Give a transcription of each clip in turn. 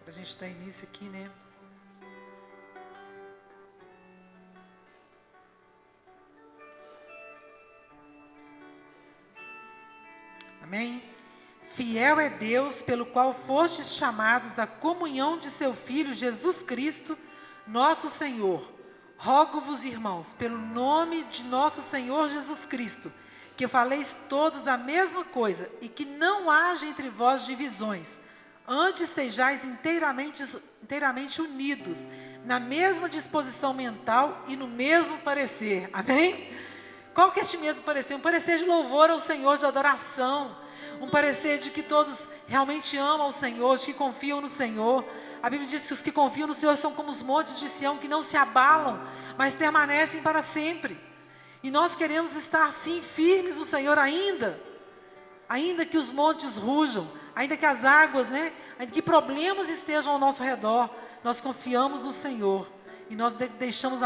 Para a gente dar início aqui, né? Amém? Fiel é Deus, pelo qual fostes chamados à comunhão de seu Filho Jesus Cristo, nosso Senhor. Rogo-vos, irmãos, pelo nome de nosso Senhor Jesus Cristo, que faleis todos a mesma coisa e que não haja entre vós divisões. Antes sejais inteiramente unidos, na mesma disposição mental e no mesmo parecer. Amém? Qual que é este mesmo parecer? Um parecer de louvor ao Senhor, de adoração. Um parecer de que todos realmente amam o Senhor, de que confiam no Senhor. A Bíblia diz que os que confiam no Senhor são como os montes de Sião, que não se abalam, mas permanecem para sempre. E nós queremos estar assim, firmes no Senhor ainda que os montes rujam, ainda que as águas, ainda que problemas estejam ao nosso redor, nós confiamos no Senhor. E nós deixamos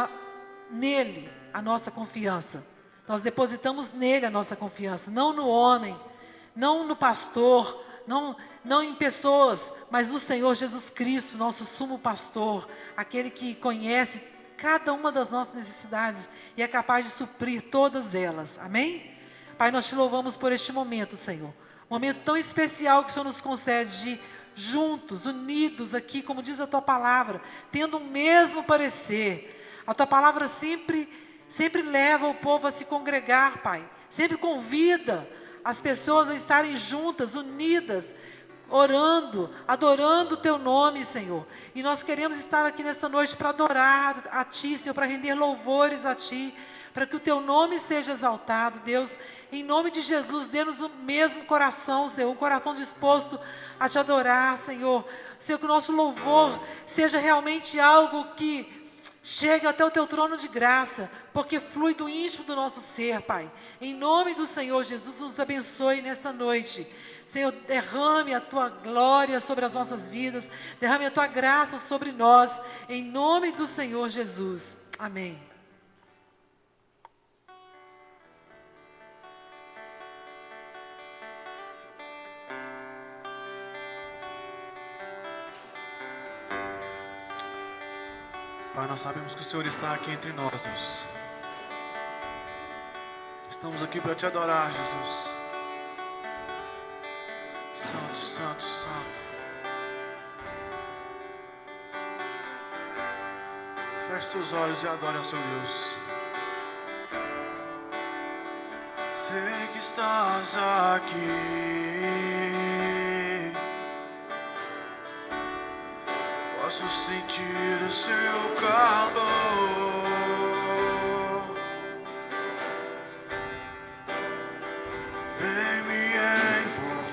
nele a nossa confiança. Nós depositamos nele a nossa confiança, não no homem, não no pastor, não em pessoas, mas no Senhor Jesus Cristo, nosso sumo pastor, aquele que conhece cada uma das nossas necessidades e é capaz de suprir todas elas. Amém? Pai, nós te louvamos por este momento, Senhor. Um momento tão especial que o Senhor nos concede de juntos, unidos aqui, como diz a tua palavra, tendo o mesmo parecer. A tua palavra sempre leva o povo a se congregar, Pai. Sempre convida as pessoas a estarem juntas, unidas, orando, adorando o teu nome, Senhor. E nós queremos estar aqui nesta noite para adorar a ti, Senhor, para render louvores a ti, para que o teu nome seja exaltado. Deus, em nome de Jesus, dê-nos o mesmo coração, Senhor, um coração disposto a te adorar, Senhor. Senhor, que o nosso louvor seja realmente algo que chega até o teu trono de graça, porque flui do íntimo do nosso ser, Pai. Em nome do Senhor Jesus, nos abençoe nesta noite. Senhor, derrame a tua glória sobre as nossas vidas, derrame a tua graça sobre nós, em nome do Senhor Jesus. Amém. Pai, nós sabemos que o Senhor está aqui entre nós, Deus. Estamos aqui para te adorar, Jesus. Santo, santo, santo. Feche seus olhos e adore ao seu Deus. Sei que estás aqui. Posso sentir o seu calor. Vem me envolver,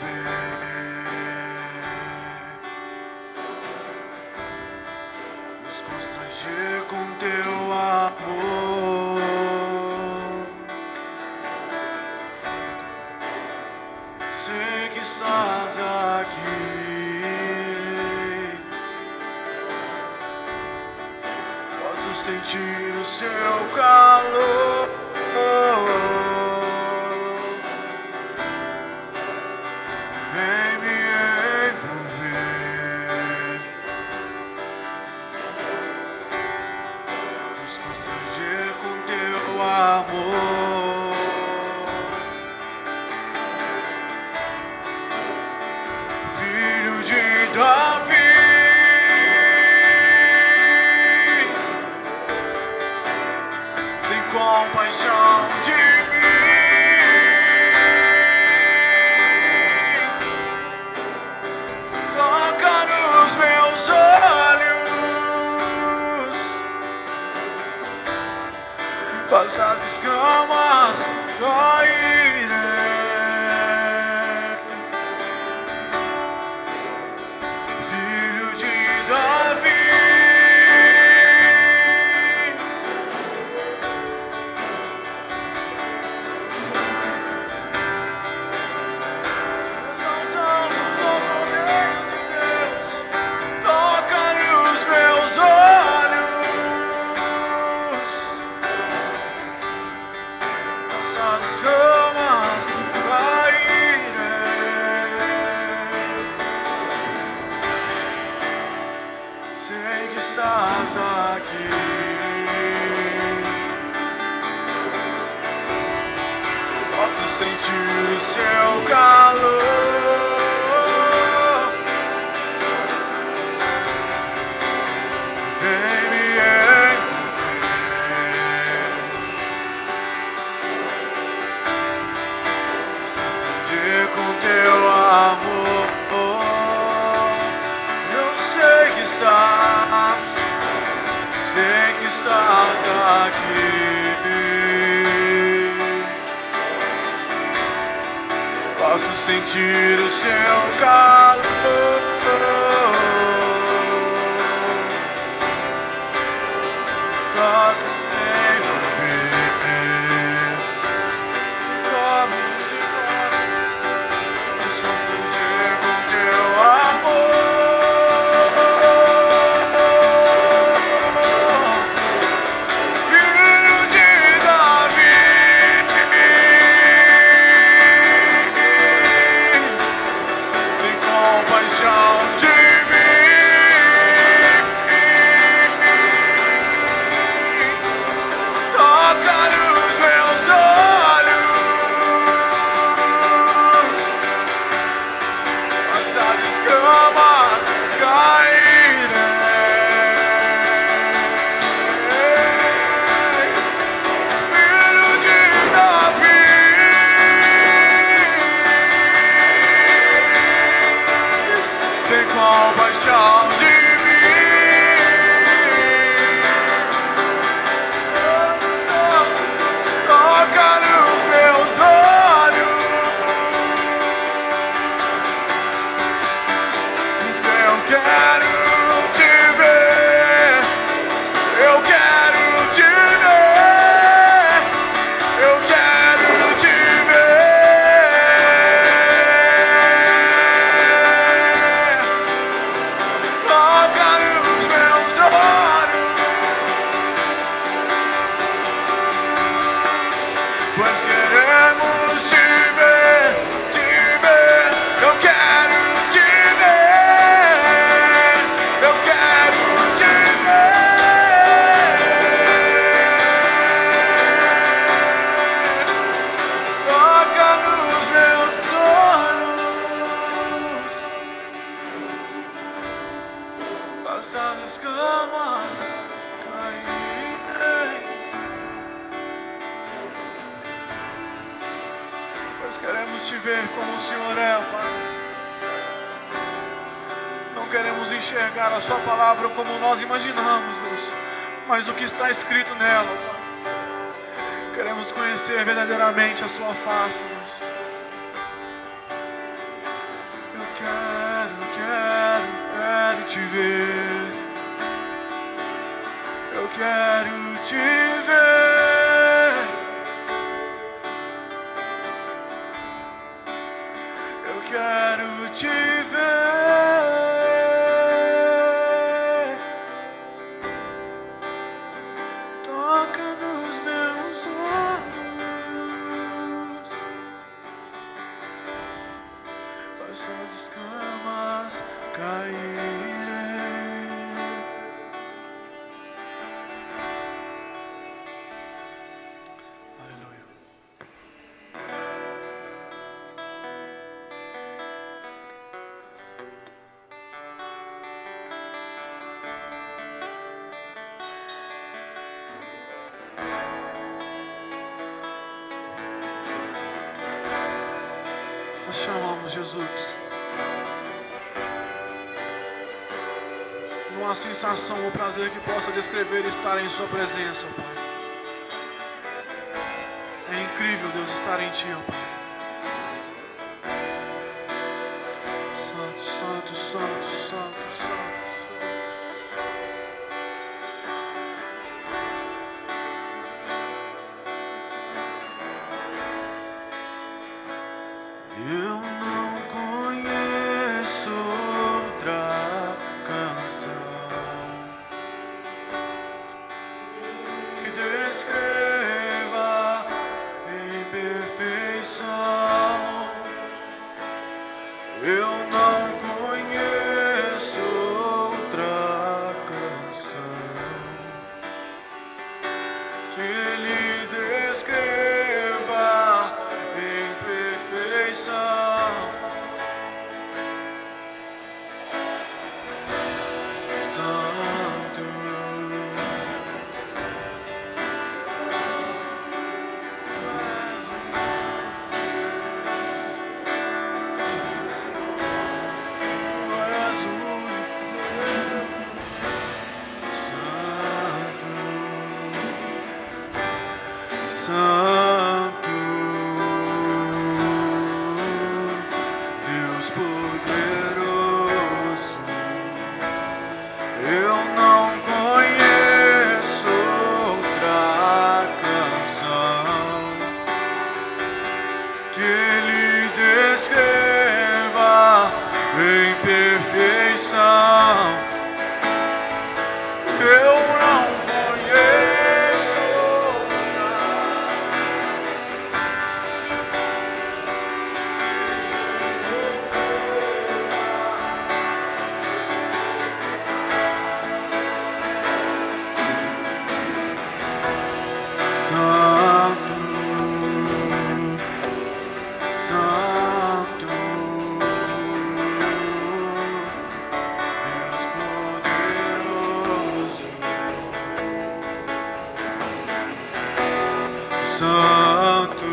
nos constranger com teu amor. Sei que estás aqui. Sentir o seu calor. Vem me envolver, nos constranger com teu amor. Filho de Davi, compaixão de mim. Toca nos meus olhos, faz as escamas caírem. Filho de Davi, Come estás aqui. Posso sentir o seu calor. Vem me envolver. Se acender com teu amor. Eu sei que estás aqui. Posso sentir o seu calor. Toca em viver. Come de nós. Posso acender com teu amor. Filho de Davi. Tem compaixão de mim. Toca nos meus olhos. As escamas cairem. Filho de Davi. Tem compaixão de mim. Toca nos meus olhos. Eu quero te ver. Eu quero te ver. Eu quero te ver. Toca nos meus olhos. Pois queremos te ver, te ver. Eu quero te ver. Eu quero te ver. Toca nos meus olhos. Basta as escamas caírem. Pois queremos te ver como o Senhor é, Pai. Não queremos enxergar a sua palavra como nós imaginamos, Deus, mas o que está escrito nela, Pai. Queremos conhecer verdadeiramente a sua face, Deus. Eu quero te ver. Eu quero te ver. Eu quero te ver. Toca nos meus olhos. Basta as escamas caírem. Aleluia. Nós chamamos Jesus. Não há sensação ou prazer que possa descrever estar em sua presença, Pai. É incrível, Deus, estar em Ti, ó Pai. Santo, santo, santo, santo, santo. Eu não conheço outra canção que descreva em perfeição perfeição. Eu não conheço Santo, Santo, Deus poderoso. Santo,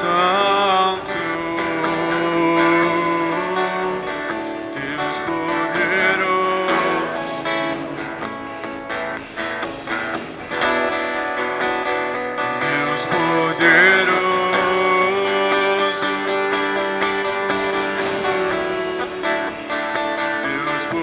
Santo, Deus poderoso. Deus poderoso, Deus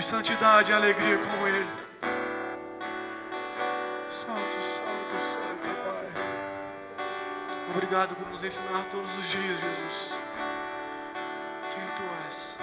santidade e alegria com Ele. Santo, santo, santo, Pai. Obrigado por nos ensinar todos os dias, Jesus, quem Tu és.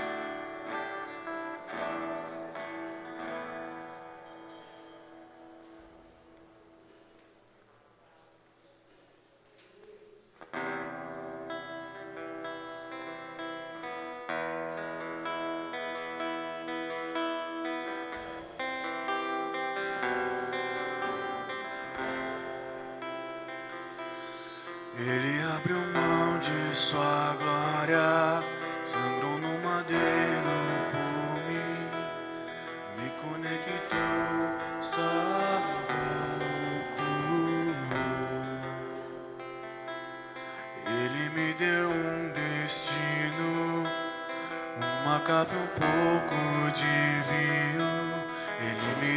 Ele abriu mão de sua glória, sangrou no madeiro por mim, me conectou, salvou, curou. Ele me deu um destino, uma capa e um pouco de vinho.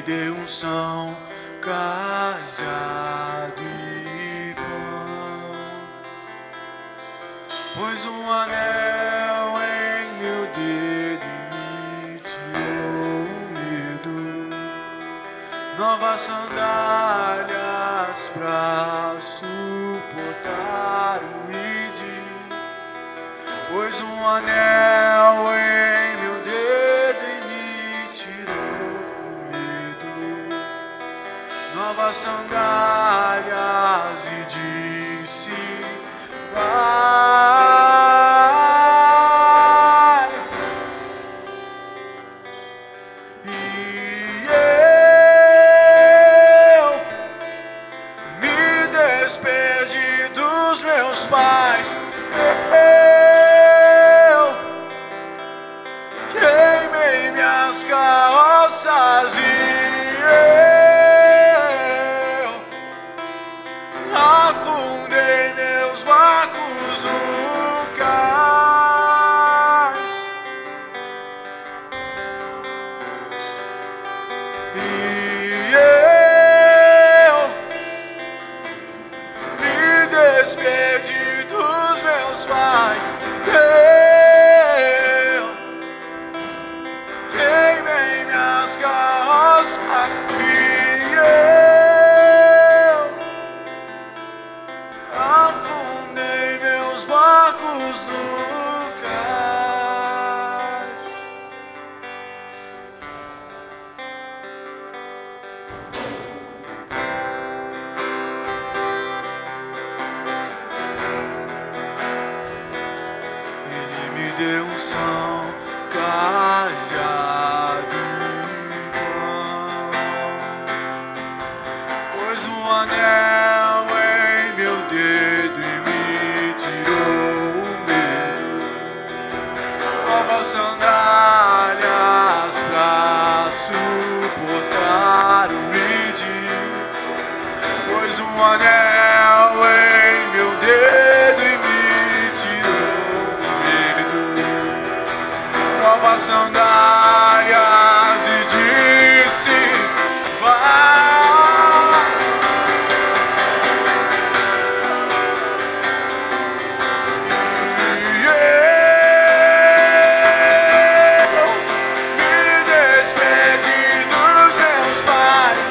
dê unção, cajado e pão. Pôs um anel em meu dedo e me tirou o medo. Novas sandálias pra suportar o ide. Pôs um anel em meu dedo e me tirou o medo. Novas sandálias e disse: vai. E eu me despedi dos meus pais. Eu queimei minhas carroças e eu afundei meus barcos no cais. E eu me despedi dos meus pais. Eu queimei minhas carroças e eu afundei meus barcos no cais. Ele me deu unção, cajado e pão. Pôs um anel em meu dedo e me tirou o medo. Novas sandálias pra suportar o ide. Pôs um anel em meu dedo e me tirou o medo. Novas sandálias e disse: vai. E eu me despedi dos meus pais.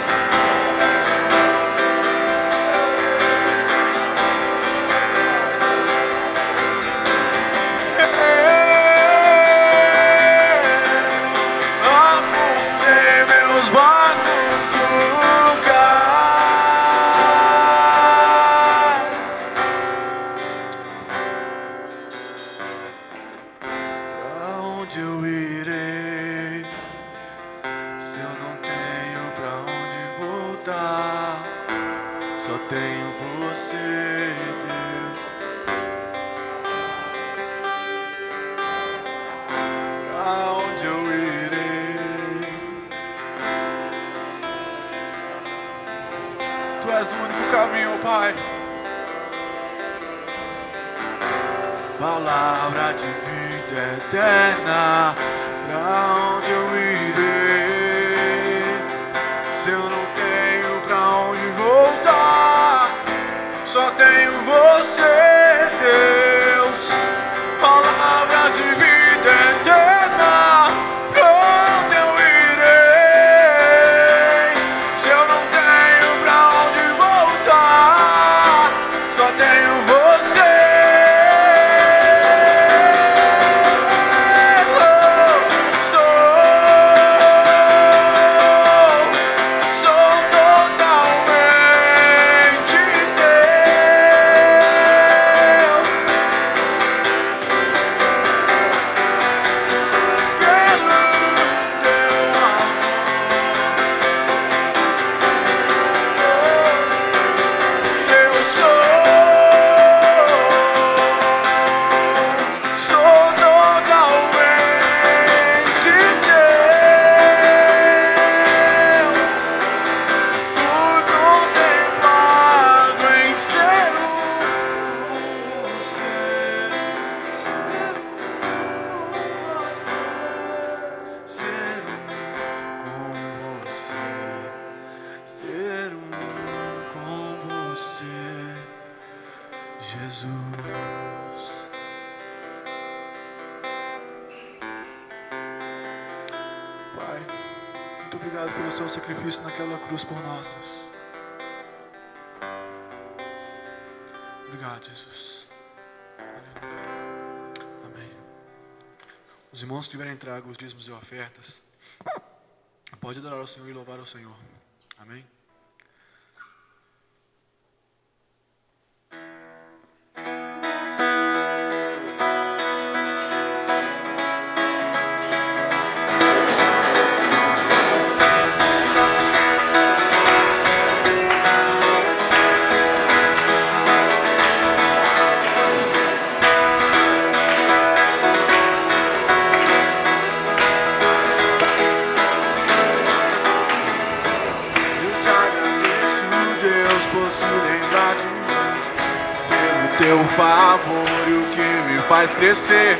Afundei meus barcos no cais. Pra onde eu irei se eu não tenho pra onde voltar? Só tenho você, Deus. Pra onde eu irei? Tu és o único caminho, Pai. Palavra de vida eterna. Pra onde eu irei se eu não tenho pra onde voltar? Só tenho você, Deus. Palavra de vida eterna. Pra onde eu irei se eu não tenho pra onde voltar? Só tenho você. Sou Jesus. Pai, muito obrigado pelo seu sacrifício naquela cruz por nós, Deus. Obrigado, Jesus. Amém. Os irmãos que tiverem entregue os dízimos e ofertas, pode adorar ao Senhor e louvar ao Senhor. Amém. Favor e o que me faz crescer.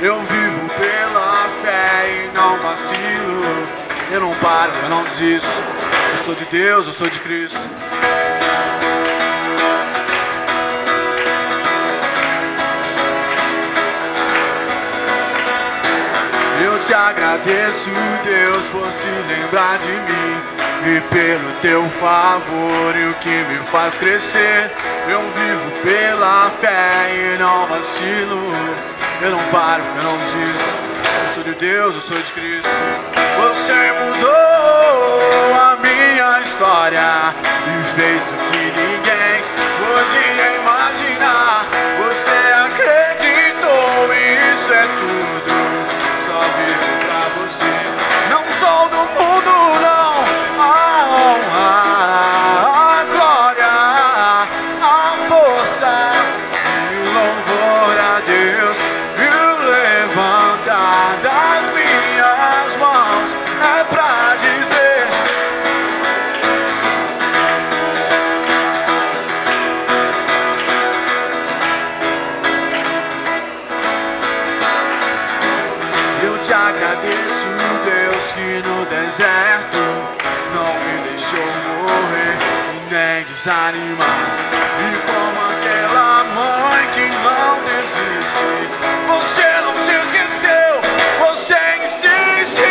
Eu vivo pela fé e não vacilo. Eu não paro, eu não desisto. Eu sou de Deus, eu sou de Cristo. Eu te agradeço, Deus, por se lembrar de mim. E pelo teu favor e o que me faz crescer. Eu vivo pela fé e não vacilo. Eu não paro, eu não desisto. Eu sou de Deus, eu sou de Cristo. Você mudou a minha história e fez o que ninguém podia imaginar. Você acreditou e isso é tudo. Só vivo pra você. Não sou do mundo, não. A glória, a força e o louvor a Deus e o levantar das minhas mãos é pra dizer. Eu te agradeço, Deus, que no deserto não me deixou morrer e nem desanimar. E como aquela mãe que não desiste, você não se esqueceu, você insiste.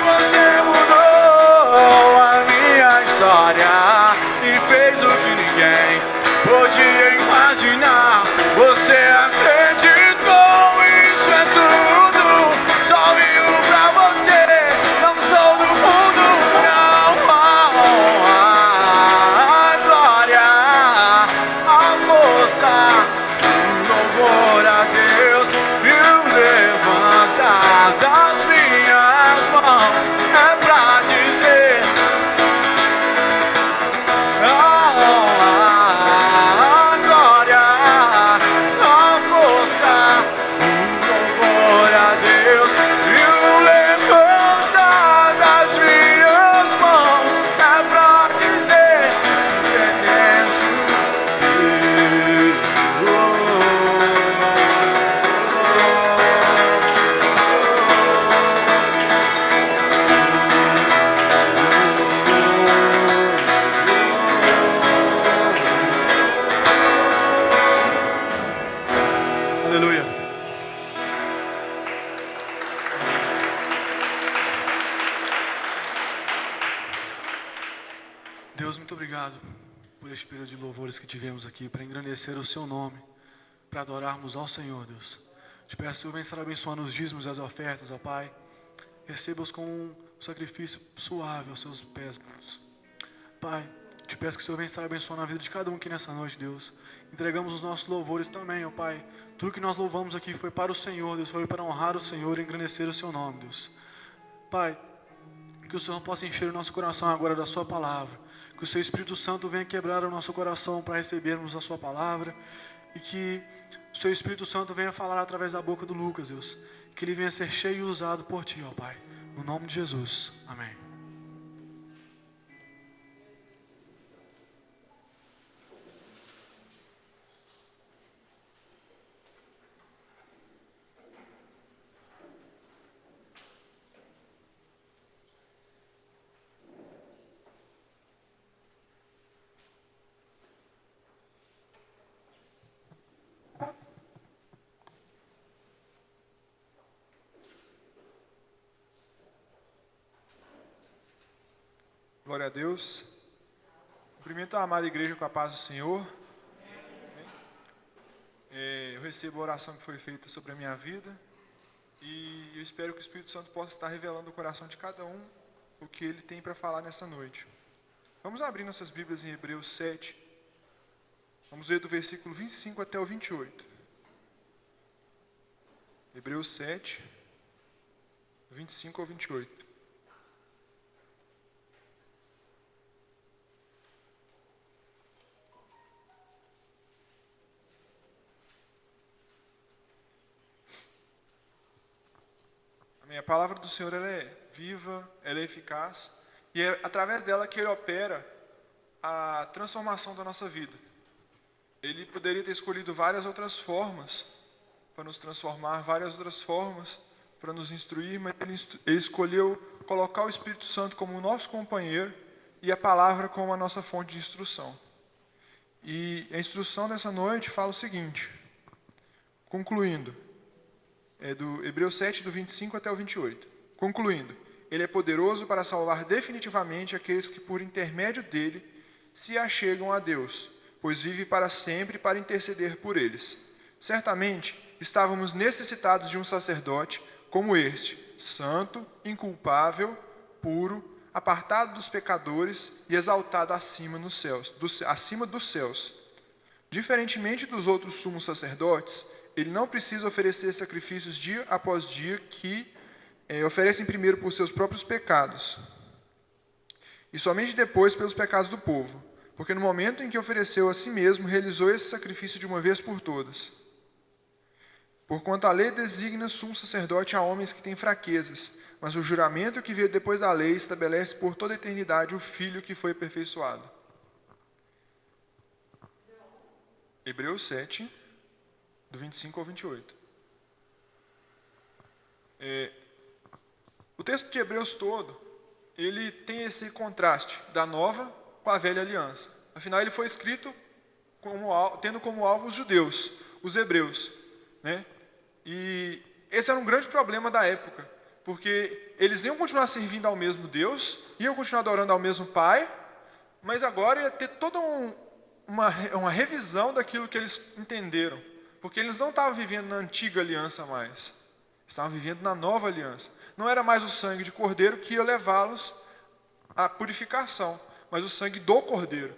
Você mudou a minha história e fez o que ninguém podia imaginar. Você acreditou, isso é tudo. Só vivo pra você, não sou do mundo, não. A glória, a força, o louvor a Deus e o levantar das minhas mãos é pra dizer. A glória, a força, o louvor a Deus e o levantar das minhas mãos é pra dizer que é Aleluia. Deus, muito obrigado por este período de louvores que tivemos aqui, para engrandecer o seu nome, para adorarmos ao Senhor, Deus. Te peço, Senhor, venha estar abençoando os dízimos e as ofertas, ó Pai. Receba-os com um sacrifício suave aos seus pés, Deus. Pai, te peço que o Senhor venha estar abençoando a vida de cada um aqui nessa noite, Deus. Entregamos os nossos louvores também, ó Pai. Tudo que nós louvamos aqui foi para o Senhor, Deus. Foi para honrar o Senhor e engrandecer o seu nome, Deus. Pai, que o Senhor possa encher o nosso coração agora da sua palavra. Que o seu Espírito Santo venha quebrar o nosso coração para recebermos a sua palavra. E que o seu Espírito Santo venha falar através da boca do Lucas, Deus. Que ele venha ser cheio e usado por ti, ó Pai. No nome de Jesus. Amém. Glória a Deus. Cumprimento a amada igreja com a paz do Senhor. Eu recebo a oração que foi feita sobre a minha vida e eu espero que o Espírito Santo possa estar revelando no coração de cada um o que ele tem para falar nessa noite. Vamos abrir nossas Bíblias em Hebreus 7. Vamos ler do versículo 25 até o 28. Hebreus 7, 25 ao 28. A palavra do Senhor ela é viva, ela é eficaz, e é através dela que Ele opera a transformação da nossa vida. Ele poderia ter escolhido várias outras formas para nos transformar, várias outras formas para nos instruir, mas Ele escolheu colocar o Espírito Santo como o nosso companheiro e a palavra como a nossa fonte de instrução. E a instrução dessa noite fala o seguinte, concluindo, é do Hebreus 7, do 25 até o 28. Concluindo, ele é poderoso para salvar definitivamente aqueles que por intermédio dele se achegam a Deus, pois vive para sempre para interceder por eles. Certamente, estávamos necessitados de um sacerdote como este, santo, inculpável, puro, apartado dos pecadores e exaltado acima dos céus. Diferentemente dos outros sumos sacerdotes, ele não precisa oferecer sacrifícios dia após dia que oferecem primeiro por seus próprios pecados e somente depois pelos pecados do povo, porque no momento em que ofereceu a si mesmo, realizou esse sacrifício de uma vez por todas. Porquanto a lei designa sumo sacerdote a homens que têm fraquezas, mas o juramento que veio depois da lei estabelece por toda a eternidade o Filho que foi aperfeiçoado. Hebreus 7, do 25 ao 28. O texto de Hebreus todo, ele tem esse contraste da nova com a velha aliança. Afinal, ele foi escrito tendo como alvo os judeus, os hebreus, né? E esse era um grande problema da época, porque eles iam continuar servindo ao mesmo Deus, iam continuar adorando ao mesmo Pai, mas agora ia ter toda uma revisão daquilo que eles entenderam. Porque eles não estavam vivendo na antiga aliança mais. Estavam vivendo na nova aliança. Não era mais o sangue de cordeiro que ia levá-los à purificação, mas o sangue do cordeiro.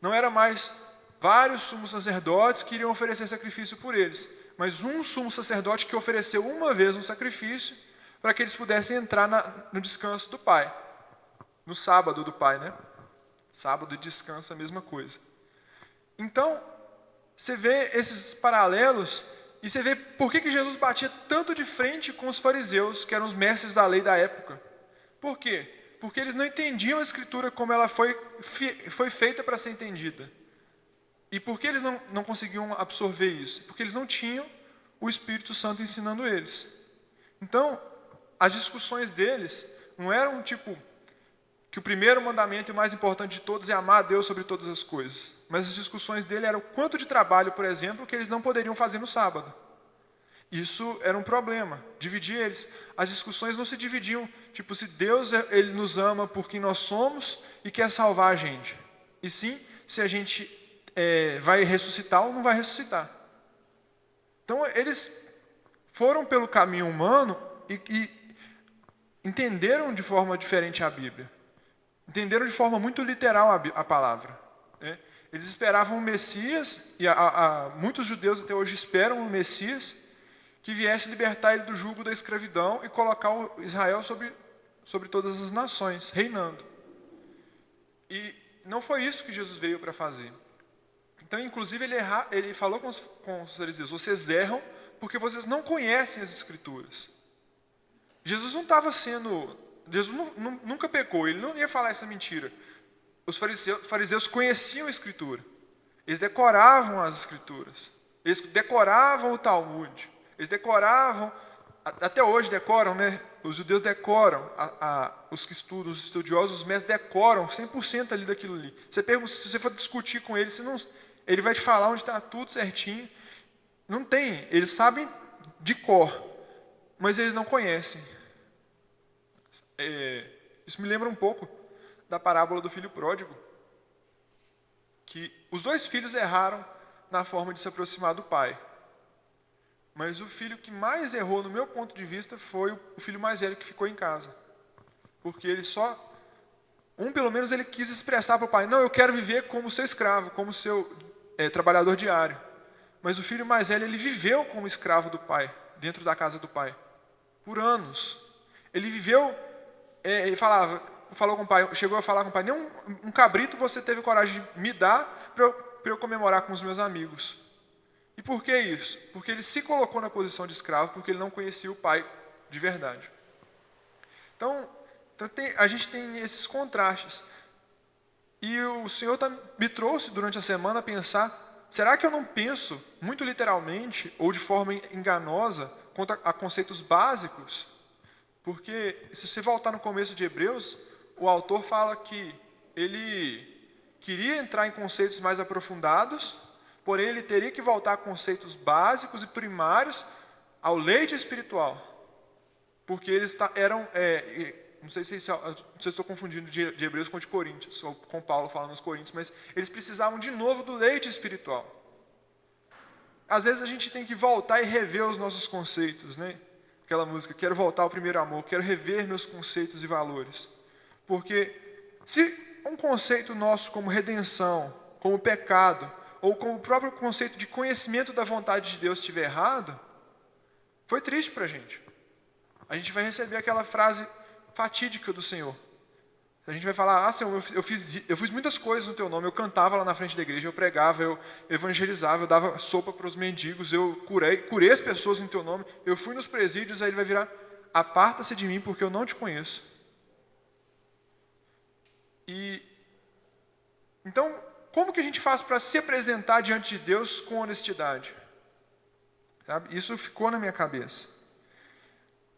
Não era mais vários sumos sacerdotes que iriam oferecer sacrifício por eles, mas um sumo sacerdote que ofereceu uma vez um sacrifício para que eles pudessem entrar no descanso do Pai. No sábado do Pai, né? Sábado e descanso, a mesma coisa. Então, você vê esses paralelos e você vê por que Jesus batia tanto de frente com os fariseus, que eram os mestres da lei da época. Por quê? Porque eles não entendiam a Escritura como ela foi feita para ser entendida. E por que eles não conseguiam absorver isso? Porque eles não tinham o Espírito Santo ensinando eles. Então, as discussões deles não eram tipo que o primeiro mandamento e o mais importante de todos é amar a Deus sobre todas as coisas. Mas as discussões dele eram o quanto de trabalho, por exemplo, que eles não poderiam fazer no sábado. Isso era um problema, dividir eles. As discussões não se dividiam, tipo, se Deus ele nos ama por quem nós somos e quer salvar a gente. E sim, se a gente vai ressuscitar ou não vai ressuscitar. Então, eles foram pelo caminho humano e entenderam de forma diferente a Bíblia. Entenderam de forma muito literal a palavra. Né? Eles esperavam o Messias, e muitos judeus até hoje esperam o Messias, que viesse libertar ele do jugo da escravidão e colocar o Israel sobre todas as nações, reinando. E não foi isso que Jesus veio para fazer. Então, inclusive, ele falou com os fariseus, vocês erram porque vocês não conhecem as Escrituras. Jesus não estava Jesus nunca pecou, ele não ia falar essa mentira. Os fariseus conheciam a Escritura. Eles decoravam as Escrituras. Eles decoravam o Talmud. Eles decoravam, até hoje decoram, né? Os judeus decoram, os que estudam, os estudiosos, os mestres decoram 100% ali daquilo ali. Se você for discutir com ele, ele vai te falar onde está tudo certinho. Não tem, eles sabem de cor, mas eles não conhecem. Isso me lembra um pouco da parábola do filho pródigo, que os dois filhos erraram na forma de se aproximar do pai. Mas o filho que mais errou, no meu ponto de vista, foi o filho mais velho que ficou em casa. Porque ele pelo menos ele quis expressar para o pai, não, eu quero viver como seu escravo, como seu trabalhador diário. Mas o filho mais velho, ele viveu como escravo do pai, dentro da casa do pai, por anos. Ele viveu, ele falou com o pai, chegou a falar com o pai, nem um cabrito você teve coragem de me dar para eu comemorar com os meus amigos. E por que isso? Porque ele se colocou na posição de escravo, porque ele não conhecia o pai de verdade. Então a gente tem esses contrastes. E o Senhor me trouxe durante a semana a pensar, será que eu não penso muito literalmente ou de forma enganosa quanto a conceitos básicos? Porque se você voltar no começo de Hebreus, o autor fala que ele queria entrar em conceitos mais aprofundados, porém ele teria que voltar a conceitos básicos e primários ao leite espiritual. Porque eles eram... não sei se estou confundindo de Hebreus com de Coríntios, ou com Paulo falando nos Coríntios, mas eles precisavam de novo do leite espiritual. Às vezes a gente tem que voltar e rever os nossos conceitos, né? Aquela música, quero voltar ao primeiro amor, quero rever meus conceitos e valores. Porque se um conceito nosso como redenção, como pecado, ou como o próprio conceito de conhecimento da vontade de Deus estiver errado, foi triste para a gente. A gente vai receber aquela frase fatídica do Senhor. A gente vai falar, Senhor, eu fiz muitas coisas no teu nome, eu cantava lá na frente da igreja, eu pregava, eu evangelizava, eu dava sopa para os mendigos, eu curei as pessoas no teu nome, eu fui nos presídios, aí ele vai virar, aparta-se de mim porque eu não te conheço. E então, como que a gente faz para se apresentar diante de Deus com honestidade? Sabe? Isso ficou na minha cabeça.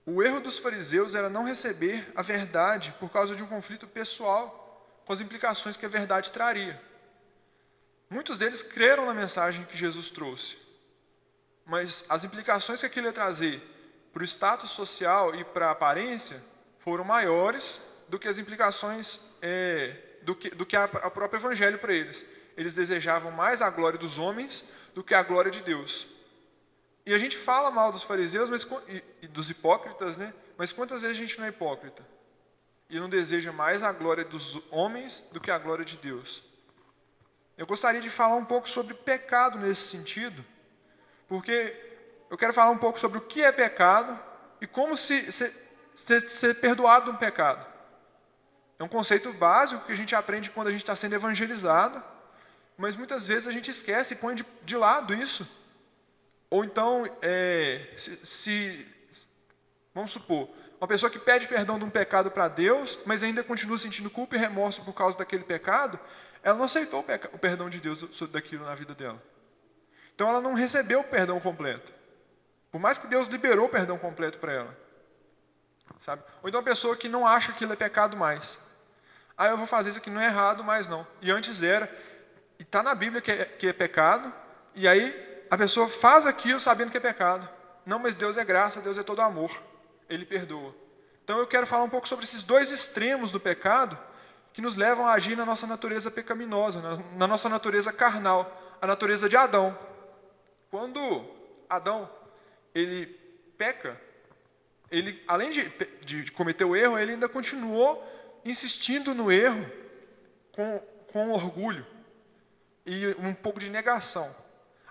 O erro dos fariseus era não receber a verdade por causa de um conflito pessoal com as implicações que a verdade traria. Muitos deles creram na mensagem que Jesus trouxe, mas as implicações que aquilo ia trazer para o status social e para a aparência foram maiores do que as implicações do que o próprio evangelho para eles. Eles desejavam mais a glória dos homens do que a glória de Deus. E a gente fala mal dos fariseus e dos hipócritas, né? Mas quantas vezes a gente não é hipócrita? E não deseja mais a glória dos homens do que a glória de Deus. Eu gostaria de falar um pouco sobre pecado nesse sentido, porque eu quero falar um pouco sobre o que é pecado e como ser perdoado de um pecado. É um conceito básico que a gente aprende quando a gente está sendo evangelizado, mas muitas vezes a gente esquece e põe de lado isso. Ou então, vamos supor, uma pessoa que pede perdão de um pecado para Deus, mas ainda continua sentindo culpa e remorso por causa daquele pecado, ela não aceitou o perdão de Deus daquilo na vida dela. Então ela não recebeu o perdão completo. Por mais que Deus liberou o perdão completo para ela. Sabe? Ou então uma pessoa que não acha que aquilo é pecado mais. Eu vou fazer isso aqui, não é errado mais não. E antes era, e está na Bíblia que é pecado, e aí a pessoa faz aquilo sabendo que é pecado. Não, mas Deus é graça, Deus é todo amor. Ele perdoa. Então eu quero falar um pouco sobre esses dois extremos do pecado que nos levam a agir na nossa natureza pecaminosa, na nossa natureza carnal, a natureza de Adão. Quando Adão, ele peca, ele, além de cometer o erro, ele ainda continuou insistindo no erro com orgulho e um pouco de negação.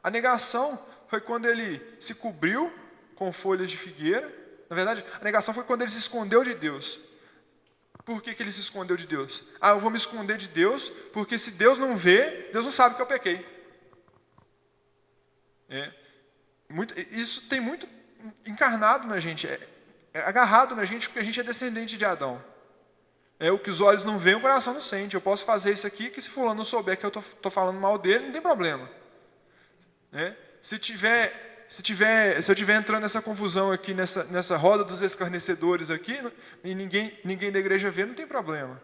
A negação foi quando ele se cobriu com folhas de figueira. Na verdade, a negação foi quando ele se escondeu de Deus. Por que ele se escondeu de Deus? Eu vou me esconder de Deus, porque se Deus não vê, Deus não sabe que eu pequei. Isso tem muito encarnado na gente, é agarrado na gente, porque a gente é descendente de Adão. O que os olhos não veem, o coração não sente. Eu posso fazer isso aqui, que se fulano não souber que eu estou falando mal dele, não tem problema. Se eu estiver entrando nessa confusão aqui, nessa roda dos escarnecedores aqui, e ninguém da igreja vê, não tem problema.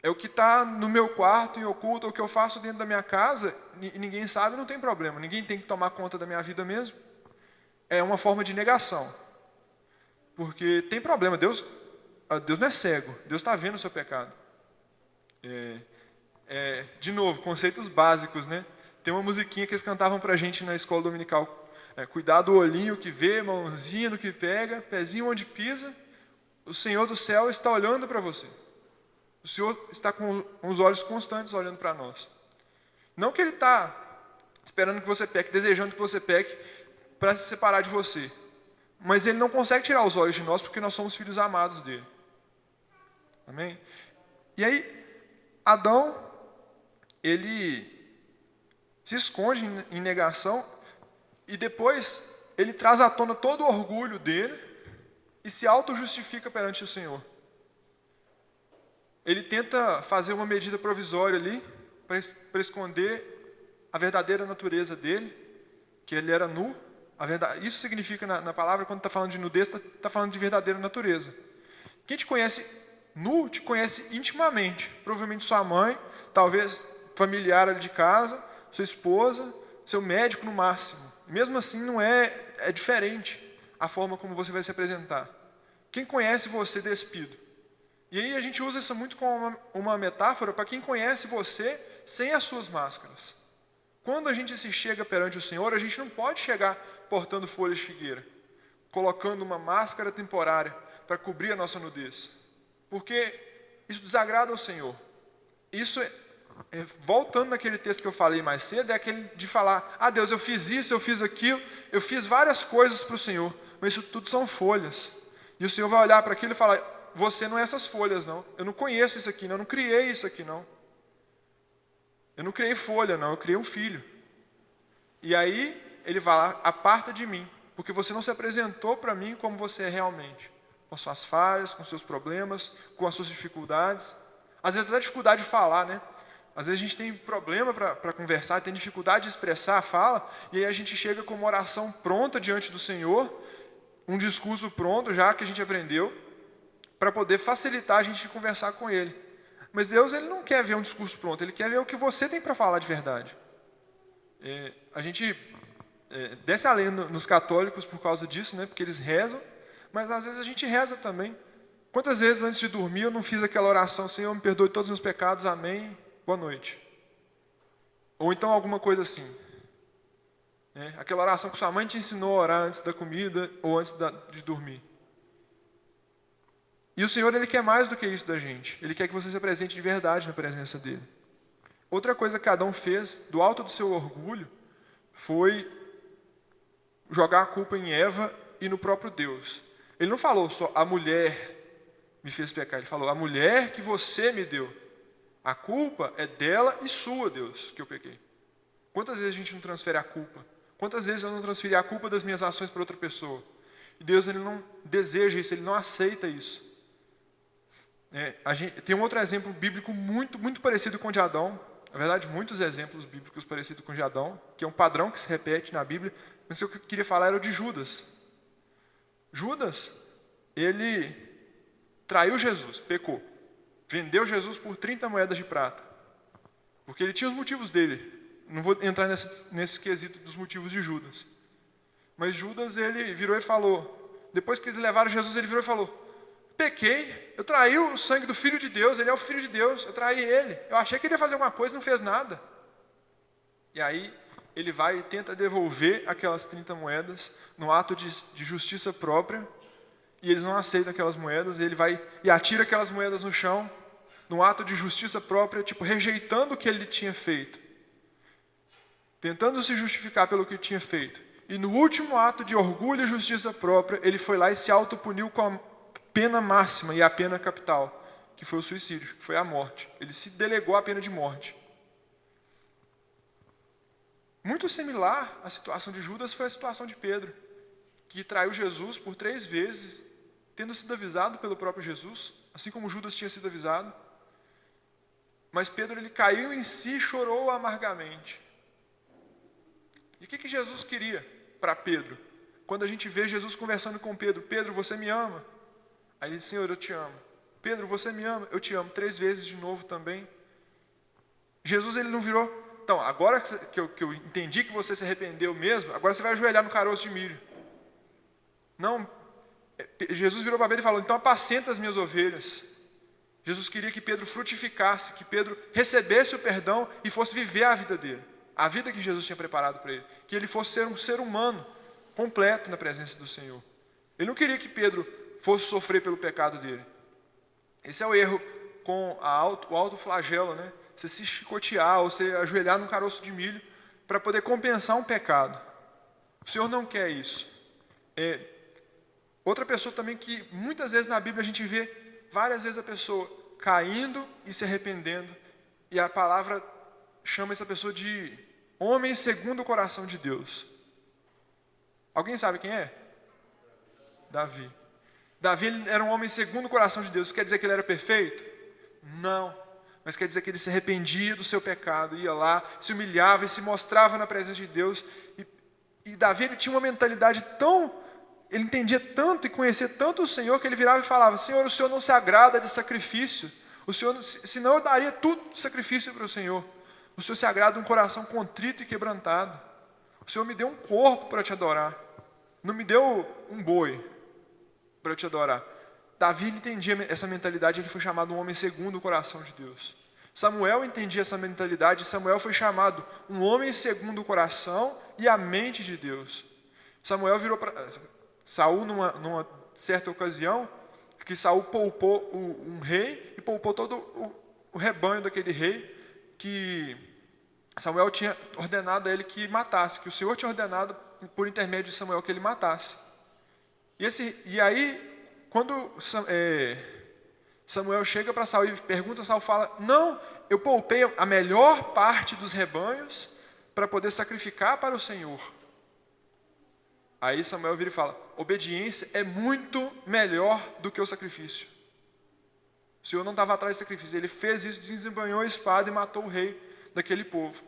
É o que está no meu quarto, em oculto, o que eu faço dentro da minha casa, e ninguém sabe, não tem problema. Ninguém tem que tomar conta da minha vida mesmo. É uma forma de negação. Porque tem problema, Deus não é cego, Deus está vendo o seu pecado. De novo, conceitos básicos, né? Tem uma musiquinha que eles cantavam pra gente na escola dominical. Cuidado do olhinho que vê, mãozinha no que pega, pezinho onde pisa. O Senhor do céu está olhando para você. O Senhor está com os olhos constantes olhando para nós. Não que Ele está esperando que você peque, desejando que você peque para se separar de você. Mas Ele não consegue tirar os olhos de nós porque nós somos filhos amados dEle. Amém? E aí, Adão, ele se esconde em negação e depois ele traz à tona todo o orgulho dele e se auto-justifica perante o Senhor. Ele tenta fazer uma medida provisória ali para esconder a verdadeira natureza dele, que ele era nu. Isso significa na palavra, quando está falando de nudez, está falando de verdadeira natureza. Quem te conhece nu, te conhece intimamente. Provavelmente sua mãe, talvez familiar ali de casa, sua esposa, seu médico no máximo. Mesmo assim, não é diferente a forma como você vai se apresentar. Quem conhece você despido? E aí a gente usa isso muito como uma metáfora para quem conhece você sem as suas máscaras. Quando a gente se chega perante o Senhor, a gente não pode chegar portando folhas de figueira, colocando uma máscara temporária para cobrir a nossa nudez. Porque isso desagrada ao Senhor. Isso voltando naquele texto que eu falei mais cedo, é aquele de falar, Deus, eu fiz isso, eu fiz aquilo, eu fiz várias coisas para o Senhor, mas isso tudo são folhas. E o Senhor vai olhar para aquilo e falar, você não é essas folhas, não. Eu não conheço isso aqui, não. Eu não criei isso aqui, não. Eu não criei folha, não. Eu criei um filho. E aí, ele vai lá, aparta de mim, porque você não se apresentou para mim como você é realmente. Com suas falhas, com seus problemas, com as suas dificuldades. Às vezes até dificuldade de falar, né? Às vezes a gente tem problema para conversar, tem dificuldade de expressar a fala, e aí a gente chega com uma oração pronta diante do Senhor, um discurso pronto já que a gente aprendeu, para poder facilitar a gente conversar com Ele. Mas Deus, Ele não quer ver um discurso pronto, Ele quer ver o que você tem para falar de verdade. A gente desce a lei nos católicos por causa disso, né? Porque eles rezam, mas às vezes a gente reza também. Quantas vezes antes de dormir eu não fiz aquela oração, Senhor, me perdoe todos os meus pecados, amém, boa noite. Ou então alguma coisa assim. Aquela oração que sua mãe te ensinou a orar antes da comida ou antes de dormir. E o Senhor, Ele quer mais do que isso da gente. Ele quer que você se apresente de verdade na presença dEle. Outra coisa que Adão fez, do alto do seu orgulho, foi jogar a culpa em Eva e no próprio Deus. Ele não falou só, a mulher me fez pecar. Ele falou, a mulher que você me deu. A culpa é dela e sua, Deus, que eu pequei. Quantas vezes a gente não transfere a culpa? Quantas vezes eu não transferi a culpa das minhas ações para outra pessoa? E Deus, Ele não deseja isso, Ele não aceita isso. Tem um outro exemplo bíblico muito, muito parecido com o de Adão. Na verdade, muitos exemplos bíblicos parecidos com o de Adão, que é um padrão que se repete na Bíblia. Mas o que eu queria falar era o de Judas. Judas, ele traiu Jesus, pecou. Vendeu Jesus por 30 moedas de prata. Porque ele tinha os motivos dele. Não vou entrar nesse quesito dos motivos de Judas. Mas Judas, ele virou e falou, depois que eles levaram Jesus, ele virou e falou, pequei, eu traí o sangue do Filho de Deus, ele é o Filho de Deus, eu traí ele. Eu achei que ele ia fazer alguma coisa, não fez nada. E aí, ele vai e tenta devolver aquelas 30 moedas no ato de justiça própria, e eles não aceitam aquelas moedas, e ele vai e atira aquelas moedas no chão, no ato de justiça própria, tipo, rejeitando o que ele tinha feito, tentando se justificar pelo que tinha feito. E no último ato de orgulho e justiça própria, ele foi lá e se autopuniu com a pena máxima e a pena capital, que foi o suicídio, que foi a morte. Ele se delegou à pena de morte. Muito similar à situação de Judas foi a situação de Pedro, que traiu Jesus por 3 vezes, tendo sido avisado pelo próprio Jesus, assim como Judas tinha sido avisado. Mas Pedro, ele caiu em si e chorou amargamente. E o que Jesus queria para Pedro? Quando a gente vê Jesus conversando com Pedro, Pedro, você me ama? Aí ele disse, Senhor, eu te amo. Pedro, você me ama? Eu te amo. 3 vezes de novo também. Jesus, ele não virou, então, agora que eu entendi que você se arrependeu mesmo, agora você vai ajoelhar no caroço de milho. Não, Jesus virou para Pedro e falou, então apacenta as minhas ovelhas. Jesus queria que Pedro frutificasse, que Pedro recebesse o perdão e fosse viver a vida dele. A vida que Jesus tinha preparado para ele. Que ele fosse ser um ser humano completo na presença do Senhor. Ele não queria que Pedro fosse sofrer pelo pecado dele. Esse é o erro com o autoflagelo, né? Você se chicotear ou você ajoelhar num caroço de milho para poder compensar um pecado. O Senhor não quer isso. Outra pessoa também que muitas vezes na Bíblia a gente vê várias vezes a pessoa caindo e se arrependendo, e a palavra chama essa pessoa de homem segundo o coração de Deus. Alguém sabe quem é? Davi. Davi era um homem segundo o coração de Deus. Isso quer dizer que ele era perfeito? Não. Mas quer dizer que ele se arrependia do seu pecado, ia lá, se humilhava e se mostrava na presença de Deus. E Davi ele tinha uma mentalidade ele entendia tanto e conhecia tanto o Senhor, que ele virava e falava: Senhor, o Senhor não se agrada de sacrifício. O Senhor, senão eu daria tudo de sacrifício para o Senhor. O Senhor se agrada de um coração contrito e quebrantado. O Senhor me deu um corpo para te adorar. Não me deu um boi para te adorar. Davi entendia essa mentalidade, ele foi chamado um homem segundo o coração de Deus. Samuel entendia essa mentalidade, Samuel foi chamado um homem segundo o coração e a mente de Deus. Samuel virou para Saul numa certa ocasião, que Saul poupou um rei e poupou todo o rebanho daquele rei, que Samuel tinha ordenado a ele que matasse, que o Senhor tinha ordenado por intermédio de Samuel que ele matasse. E aí, quando Samuel chega para Saul e pergunta, Saul fala: não, eu poupei a melhor parte dos rebanhos para poder sacrificar para o Senhor. Aí Samuel vira e fala: obediência é muito melhor do que o sacrifício. O Senhor não estava atrás de sacrifício, ele fez isso, desembanhou a espada e matou o rei daquele povo.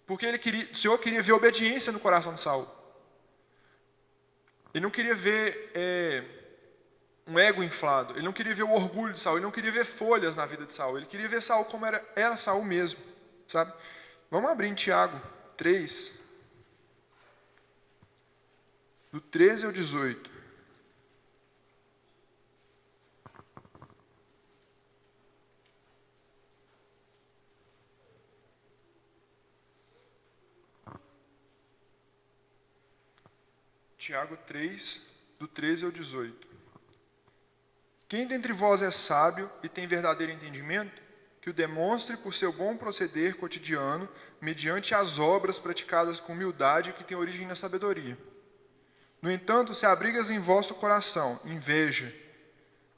Porque o Senhor queria ver obediência no coração de Saul. Ele não queria ver um ego inflado, ele não queria ver o orgulho de Saul, ele não queria ver folhas na vida de Saul, ele queria ver Saul como era Saul mesmo, sabe? Vamos abrir em Tiago 3, do 13 ao 18. Tiago 3, do 13 ao 18. Quem dentre vós é sábio e tem verdadeiro entendimento, que o demonstre por seu bom proceder cotidiano, mediante as obras praticadas com humildade que tem origem na sabedoria. No entanto, se abrigas em vosso coração inveja,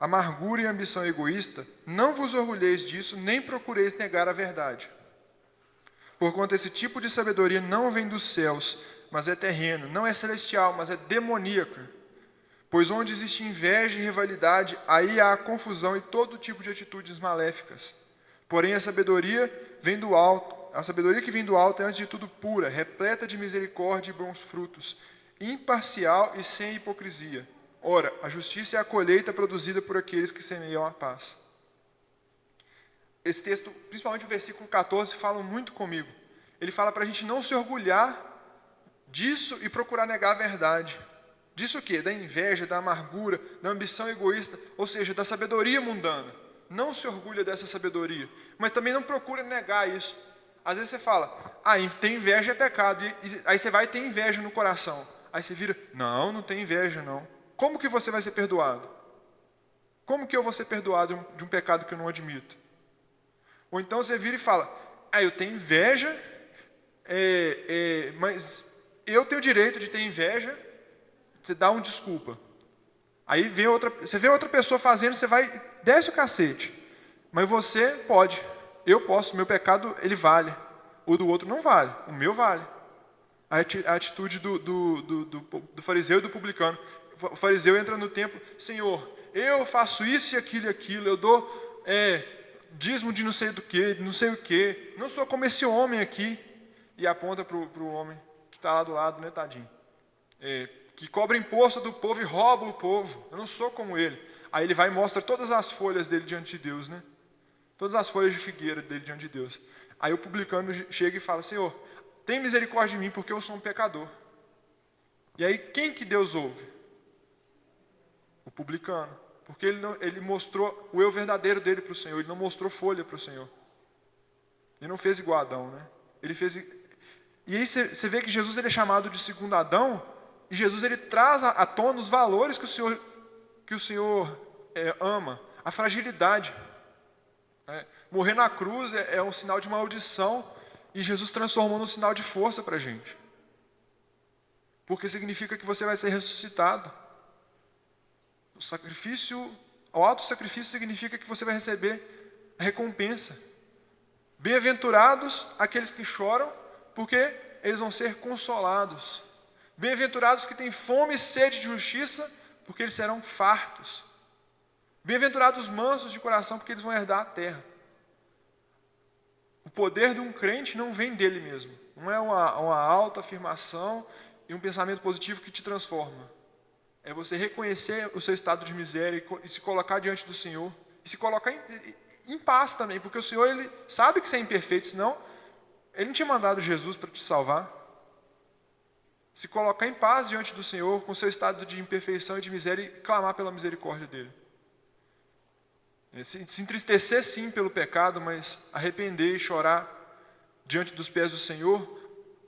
amargura e ambição egoísta, não vos orgulheis disso, nem procureis negar a verdade. Porquanto esse tipo de sabedoria não vem dos céus, mas é terreno, não é celestial, mas é demoníaca. Pois onde existe inveja e rivalidade, aí há confusão e todo tipo de atitudes maléficas. Porém, a sabedoria vem do alto. A sabedoria que vem do alto é, antes de tudo, pura, repleta de misericórdia e bons frutos, imparcial e sem hipocrisia. Ora, a justiça é a colheita produzida por aqueles que semeiam a paz. Esse texto, principalmente o versículo 14, fala muito comigo. Ele fala para a gente não se orgulhar disso e procurar negar a verdade. Disso o quê? Da inveja, da amargura, da ambição egoísta, ou seja, da sabedoria mundana. Não se orgulha dessa sabedoria, mas também não procura negar isso. Às vezes você fala: ter inveja é pecado, e aí você vai ter inveja no coração. Aí você vira: não tem inveja não. Como que você vai ser perdoado? Como que eu vou ser perdoado de um pecado que eu não admito? Ou então você vira e fala: eu tenho inveja, mas eu tenho o direito de ter inveja. Você dá um desculpa. Aí você vê outra pessoa fazendo, você vai, desce o cacete. Mas você pode. Eu posso, meu pecado, ele vale. O do outro não vale, o meu vale. A atitude do fariseu e do publicano. O fariseu entra no templo: Senhor, eu faço isso e aquilo, eu dou dízimo de não sei do que, não sei o que, não sou como esse homem aqui. E aponta para o homem que está lá do lado, né, tadinho? Que cobra imposto do povo e rouba o povo. Eu não sou como ele. Aí ele vai e mostra todas as folhas dele diante de Deus, né? Todas as folhas de figueira dele diante de Deus. Aí o publicano chega e fala: Senhor, tem misericórdia de mim, porque eu sou um pecador. E aí quem que Deus ouve? O publicano. Porque ele mostrou o eu verdadeiro dele para o Senhor. Ele não mostrou folha para o Senhor. Ele não fez igual a Adão, né? Ele fez... E aí você vê que Jesus ele é chamado de segundo Adão. E Jesus ele traz à tona os valores que o Senhor ama. A fragilidade. Morrer na cruz é um sinal de maldição. E Jesus transformou num sinal de força para a gente. Porque significa que você vai ser ressuscitado. O auto-sacrifício significa que você vai receber a recompensa. Bem-aventurados aqueles que choram, porque eles vão ser consolados. Bem-aventurados que têm fome e sede de justiça, porque eles serão fartos. Bem-aventurados os mansos de coração, porque eles vão herdar a terra. O poder de um crente não vem dele mesmo. Não é uma autoafirmação e um pensamento positivo que te transforma. É você reconhecer o seu estado de miséria e se colocar diante do Senhor. E se colocar em paz também, porque o Senhor ele sabe que você é imperfeito, senão Ele não tinha mandado Jesus para te salvar. Se colocar em paz diante do Senhor, com o seu estado de imperfeição e de miséria, e clamar pela misericórdia dEle. Se entristecer sim pelo pecado, mas arrepender e chorar diante dos pés do Senhor,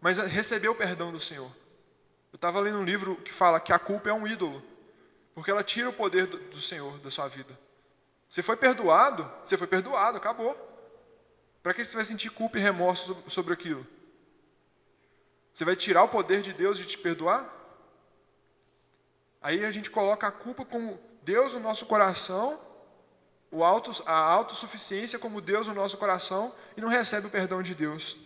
mas receber o perdão do Senhor. Eu estava lendo um livro que fala que a culpa é um ídolo, porque ela tira o poder do Senhor da sua vida. Você foi perdoado, acabou. Para que você vai sentir culpa e remorso sobre aquilo? Você vai tirar o poder de Deus de te perdoar? Aí a gente coloca a culpa como Deus no nosso coração, a autossuficiência como Deus no nosso coração e não recebe o perdão de Deus.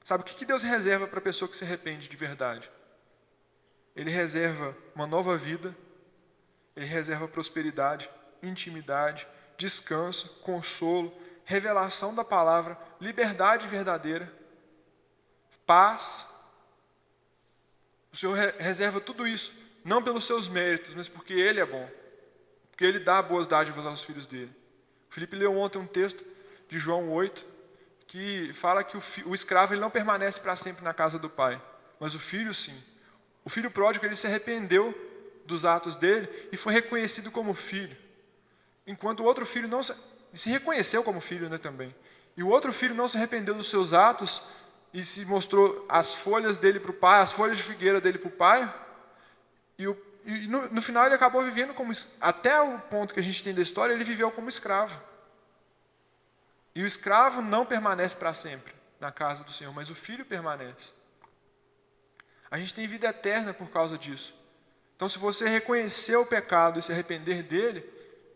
Sabe o que Deus reserva para a pessoa que se arrepende de verdade? Ele reserva uma nova vida, Ele reserva prosperidade, intimidade, descanso, consolo, revelação da palavra, liberdade verdadeira, paz. O Senhor reserva tudo isso, não pelos seus méritos, mas porque Ele é bom, porque Ele dá boas dádivas aos filhos dele. O Felipe leu ontem um texto de João 8, que fala que o escravo ele não permanece para sempre na casa do pai, mas o filho sim. O filho pródigo ele se arrependeu dos atos dele e foi reconhecido como filho. Enquanto o outro filho não se reconheceu como filho, né, também. E o outro filho não se arrependeu dos seus atos e se mostrou as folhas dele para o pai, as folhas de figueira dele para o pai. E no final ele acabou vivendo como... Até o ponto que a gente tem da história, ele viveu como escravo. E o escravo não permanece para sempre na casa do Senhor, mas o filho permanece. A gente tem vida eterna por causa disso. Então, se você reconhecer o pecado e se arrepender dele,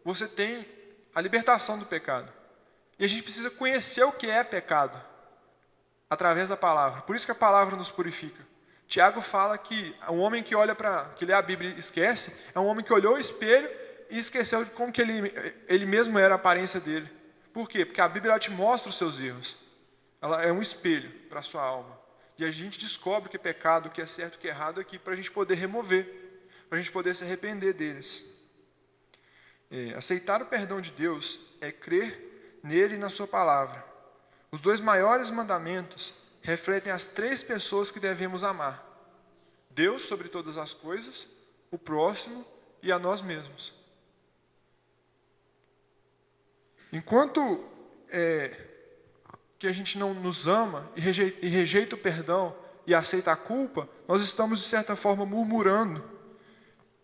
você tem a libertação do pecado. E a gente precisa conhecer o que é pecado através da palavra. Por isso que a palavra nos purifica. Tiago fala que um homem que lê a Bíblia e esquece, é um homem que olhou o espelho e esqueceu de como que ele mesmo era a aparência dele. Por quê? Porque a Bíblia ela te mostra os seus erros. Ela é um espelho para a sua alma. E a gente descobre o que é pecado, o que é certo, o que é errado aqui, para a gente poder remover, para a gente poder se arrepender deles. Aceitar o perdão de Deus é crer nele e na sua palavra. Os 2 maiores mandamentos refletem as 3 pessoas que devemos amar: Deus sobre todas as coisas, o próximo e a nós mesmos. Enquanto que a gente não nos ama e rejeita o perdão e aceita a culpa, nós estamos, de certa forma, murmurando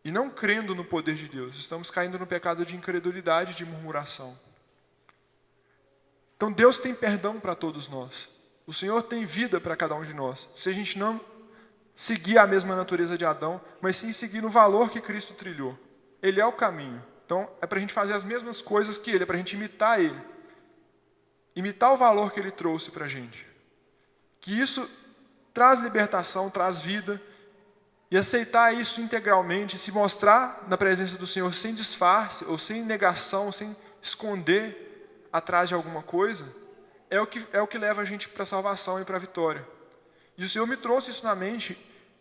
e não crendo no poder de Deus. Estamos caindo no pecado de incredulidade e de murmuração. Então, Deus tem perdão para todos nós. O Senhor tem vida para cada um de nós. Se a gente não seguir a mesma natureza de Adão, mas sim seguir no valor que Cristo trilhou. Ele é o caminho. Então, é para a gente fazer as mesmas coisas que Ele, é para a gente imitar Ele. Imitar o valor que Ele trouxe para a gente. Que isso traz libertação, traz vida. E aceitar isso integralmente, se mostrar na presença do Senhor sem disfarce, ou sem negação, sem esconder atrás de alguma coisa, é o que leva a gente para a salvação e para a vitória. E o Senhor me trouxe isso na mente.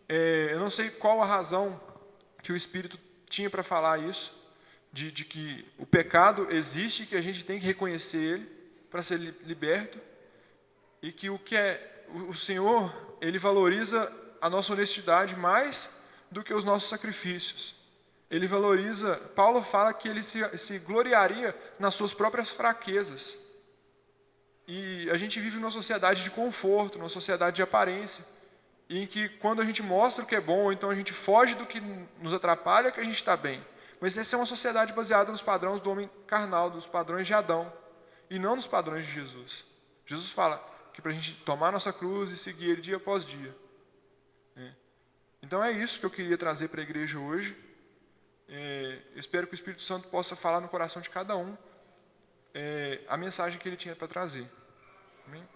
Eu não sei qual a razão que o Espírito tinha para falar isso, de que o pecado existe, que a gente tem que reconhecer ele para ser liberto, e que o Senhor, Ele valoriza a nossa honestidade mais do que os nossos sacrifícios. ele valoriza, Paulo fala que ele se gloriaria nas suas próprias fraquezas. E a gente vive numa sociedade de conforto, numa sociedade de aparência, em que quando a gente mostra o que é bom, ou então a gente foge do que nos atrapalha, que a gente está bem. Mas essa é uma sociedade baseada nos padrões do homem carnal, dos padrões de Adão, e não nos padrões de Jesus. Jesus fala que para a gente tomar nossa cruz e seguir Ele dia após dia. Então é isso que eu queria trazer para a igreja hoje. Eu espero que o Espírito Santo possa falar no coração de cada um a mensagem que ele tinha para trazer. Amém?